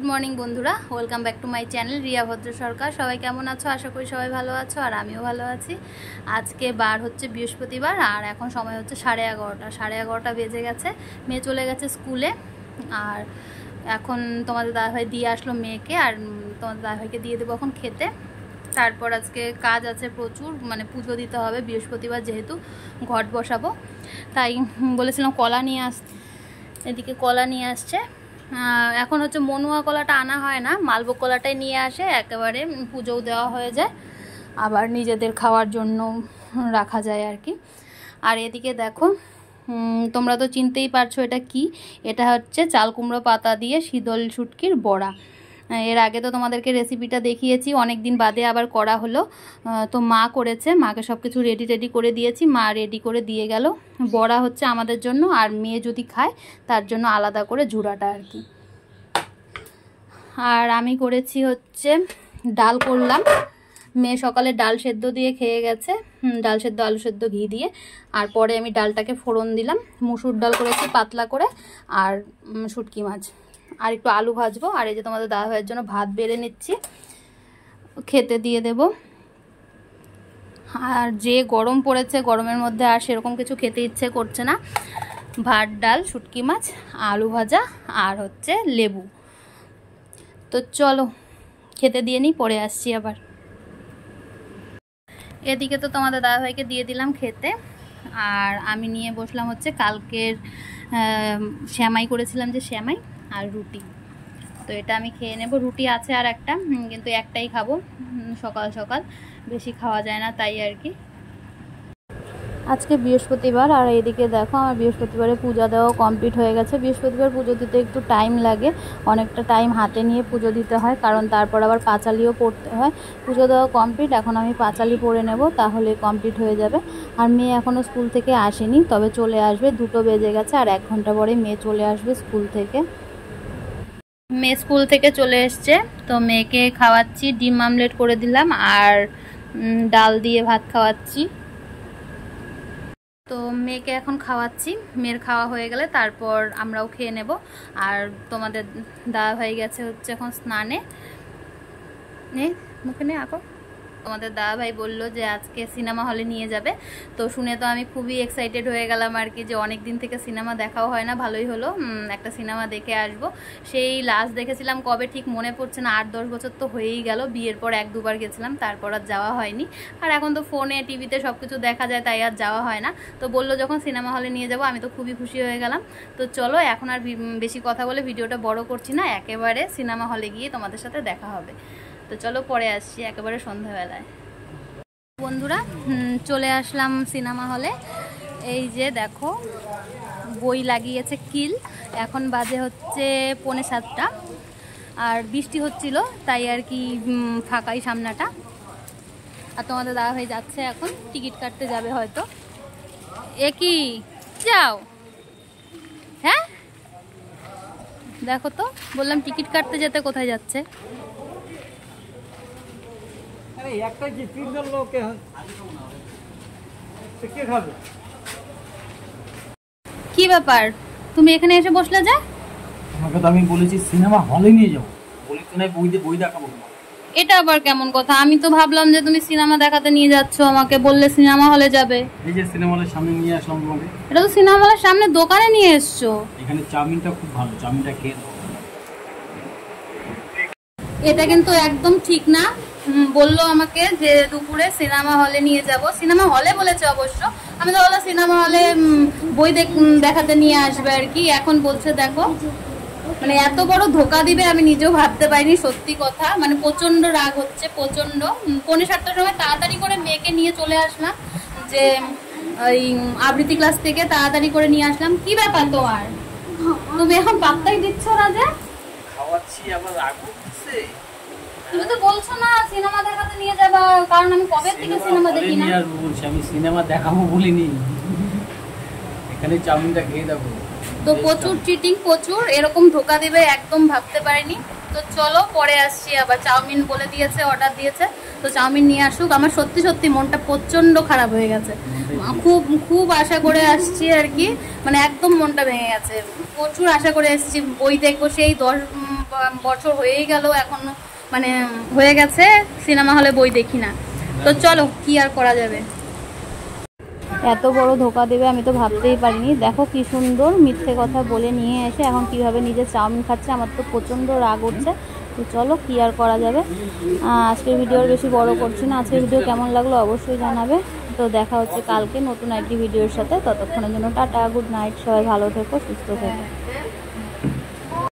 Morning বন্ধুরা, welcome back to my channel Riya ভদ্র সরকার। সবাই কেমন আছো? আশা করি সবাই ভালো আছো, আর আমিও ভালো আছি। আজকে বার হচ্ছে বৃহস্পতিবার, আর এখন সময় হচ্ছে 11:30। 11:30 বেজে গেছে। মেয়ে চলে গেছে স্কুলে, আর এখন তোমাদের দাদাভাই দিয়ে আসলো মেয়েকে, আর তোমাদের দাদাভাইকে দিয়ে দেবো এখন খেতে। তারপর আজকে কাজ আছে প্রচুর, মানে পুজো দিতে হবে বৃহস্পতিবার, যেহেতু ঘট বসাবো। তাই বলেছিলাম কলা নিয়ে আসতে, এদিকে কলা নিয়ে আসছে। এখন হচ্ছে মনুয়া কলাটা আনা হয় না, মালভোগ কলাটাই নিয়ে আসে, একেবারে পুজোও দেওয়া হয়ে যায়, আবার নিজেদের খাওয়ার জন্য রাখা যায় আর কি। আর এদিকে দেখো, তোমরা তো চিনতেই পারছো এটা কি। এটা হচ্ছে চাল কুমড়ো পাতা দিয়ে শীতল শুটকির বড়া। এর আগে তো তোমাদেরকে রেসিপিটা দেখিয়েছি, অনেক দিন বাদে আবার করা হলো। তো মা করেছে, মাকে সব কিছু রেডি করে দিয়েছি, মা রেডি করে দিয়ে গেল। বড়া হচ্ছে আমাদের জন্য, আর মেয়ে যদি খায় তার জন্য আলাদা করে ঝুড়াটা আর কি। আর আমি করেছি হচ্ছে ডাল করলাম। মেয়ে সকালে ডাল সেদ্ধ দিয়ে খেয়ে গেছে, ডাল সেদ্ধ আলু সেদ্ধ ঘি দিয়ে। আর পরে আমি ডালটাকে ফোড়ন দিলাম, মুসুর ডাল করেছি পাতলা করে, আর শুটকি মাছ, আর একটু আলু ভাজবো। আর এই যে তোমাদের দাদা ভাইয়ের জন্য ভাত বেড়ে নিচ্ছি, খেতে দিয়ে দেব। আর যে গরম পড়েছে, গরমের মধ্যে আর সেরকম কিছু খেতে ইচ্ছে করছে না। ভাত, ডাল, শুটকি মাছ, আলু ভাজা, আর হচ্ছে লেবু। তো চলো খেতে দিয়ে নিই, পরে আসছি আবার। এদিকে তো তোমাদের দাদাভাইকে দিয়ে দিলাম খেতে, আর আমি নিয়ে বসলাম হচ্ছে কালকের শ্যামাই করেছিলাম, যে শ্যামাই আর রুটি। তো এটা আমি খেয়ে নেব। রুটি আছে আর একটা, কিন্তু একটাই খাবো, সকাল সকাল বেশি খাওয়া যায় না, তাই আর কি। আজকে বৃহস্পতিবার, আর এদিকে দেখো আমার বৃহস্পতিবারে পূজা দেওয়া কমপ্লিট হয়ে গেছে। বৃহস্পতিবার পুজো দিতে একটু টাইম লাগে, অনেকটা টাইম হাতে নিয়ে পুজো দিতে হয়, কারণ তারপর আবার পাঁচালিও পড়তে হয়। পুজো দেওয়া কমপ্লিট, এখন আমি পাঁচালি পড়ে নেব, তাহলে কমপ্লিট হয়ে যাবে। আর মেয়ে এখনও স্কুল থেকে আসেনি, তবে চলে আসবে, 2টো বেজে গেছে, আর 1 ঘন্টা পরে মেয়ে চলে আসবে স্কুল থেকে। মেয়ে স্কুল থেকে চলে এসছে, তো মেয়েকে খাওয়াচ্ছি, ডিম আমলেট করে দিলাম, আর ডাল দিয়ে ভাত খাওয়াচ্ছি। তো মেয়েকে এখন খাওয়াচ্ছি, মেয়ের খাওয়া হয়ে গেলে তারপর আমরাও খেয়ে নেব। আর তোমাদের দাদা ভাই গেছে হচ্ছে এখন স্নানে। মুখে নে আপা। তোমাদের দাদা ভাই বললো যে আজকে সিনেমা হলে নিয়ে যাবে, তো শুনে তো আমি খুবই এক্সাইটেড হয়ে গেলাম আর কি, যে অনেক দিন থেকে সিনেমা দেখাও হয় না, ভালোই হলো একটা সিনেমা দেখে আসবো। সেই লাস্ট দেখেছিলাম কবে ঠিক মনে পড়ছে না, 8-10 বছর তো হয়েই গেল। বিয়ের পর 1-2 বার গেছিলাম, তারপর আর যাওয়া হয়নি। আর এখন তো ফোনে টিভিতে সব কিছু দেখা যায়, তাই আর যাওয়া হয় না। তো বললো যখন সিনেমা হলে নিয়ে যাবো, আমি তো খুবই খুশি হয়ে গেলাম। তো চলো এখন আর বেশি কথা বলে ভিডিওটা বড় করছি না, একেবারে সিনেমা হলে গিয়ে তোমাদের সাথে দেখা হবে। তো চলো পরে আসছি, একেবারে সন্ধ্যাবেলায়। বন্ধুরা, চলে আসলাম সিনেমা হলে। এই যে দেখো, বই লাগিয়েছে কিল। এখন বাজে হচ্ছে 6:45, আর বৃষ্টি হচ্ছিল, তাই আর কি ফাঁকাই সামনাটা। আর তোমাদের দাদা ভাই যাচ্ছে এখন, টিকিট কাটতে যাবে হয়তো। কি যাও? হ্যাঁ দেখো তো, বললাম টিকিট কাটতে যেতে, কোথায় যাচ্ছে? কি ব্যাপার, তুমি এখানে এসে বসলে যে? তোমাকে তো আমি বলেছি সিনেমা হলে নিয়ে যাবো, বলি তো নাই বই দেখাবো। এটা আবার কেমন কথা? আমি তো ভাবলাম যে তুমি সিনেমা দেখাতে নিয়ে যাচ্ছ, আমাকে বললে সিনেমা হলে যাবে। এই যে সিনেমা হলের সামনে নিয়ে আসলাম তোমাকে। এটা তো সিনেমা হলের সামনে দোকানে নিয়ে এসছো। এখানে চাউমিনটা খুব ভালো, চাউমিনটা খেয়ে দাও। এটা কিন্তু একদম ঠিক না। বললো আমাকে যে দুপুরে সিনেমা হলে নিয়ে যাব, সিনেমা হলে বলেছে অবশ্য। আমি তো বললাম সিনেমা হলে বই দেখাতে নিয়ে আসবে আর কি। এখন বলছে দেখো, মানে এত বড় ধোকা দিবে আমি নিজেও ভাবতে পারিনি, সত্যি কথা। মানে প্রচন্ড রাগ হচ্ছে, প্রচন্ড। 7:45 সময় তাড়াতাড়ি করে মেয়েকে নিয়ে চলে আসলাম, যে ওই আবৃত্তি ক্লাস থেকে তাড়াতাড়ি করে নিয়ে আসলাম। কি ব্যাপার তোমার? তুমি এখন পাত্তাই দিচ্ছ না যে? খাওয়াচ্ছি আবার রাগ হচ্ছে। তুমি তো বলছো না সিনেমা দেখাতে নিয়ে যাবা, কারণ আমি কবে থেকে সিনেমা দেখি না। আমি সিনেমা দেখাবো বলিনি, এখানে চাউমিনটা খেয়ে দেবো। তো প্রচুর চিটিং, প্রচুর এরকম ধোকা দিবে একদম ভাবতে পারিনি। তো চলো পরে আসছি আবার। চাউমিন বলে দিয়েছে, অর্ডার দিয়েছে, তো চাউমিন নিয়ে আসুক। আমার সত্যি সত্যি মনটা প্রচন্ড খারাপ হয়ে গেছে, খুব খুব আশা করে আসছি আর কি, মানে একদম মনটা ভেঙে গেছে। প্রচুর আশা করে এসেছি, বই দেখবো, সেই বছর হয়েই গেল, এখন মানে হয়ে গেছে সিনেমা হলে বই দেখি না। তো চলো, কি আর করা যাবে। এত বড় ধোকা দেবে আমি তো ভাবতেই পারিনি। দেখো কি সুন্দর মিথ্যে কথা বলে নিয়ে এসে এখন কিভাবে নিজে চাউমিন খাচ্ছে, আমার তো প্রচণ্ড রাগ উঠছে। তো চলো, কি আর করা যাবে। আজকের ভিডিও বেশি বড় করছি না। আজকের ভিডিও কেমন লাগলো অবশ্যই জানাবে। তো দেখা হচ্ছে কালকে নতুন একটি ভিডিওর সাথে। ততক্ষণের জন্য টাটা, গুড নাইট, সবাই ভালো থেকো, সুস্থ থেকো।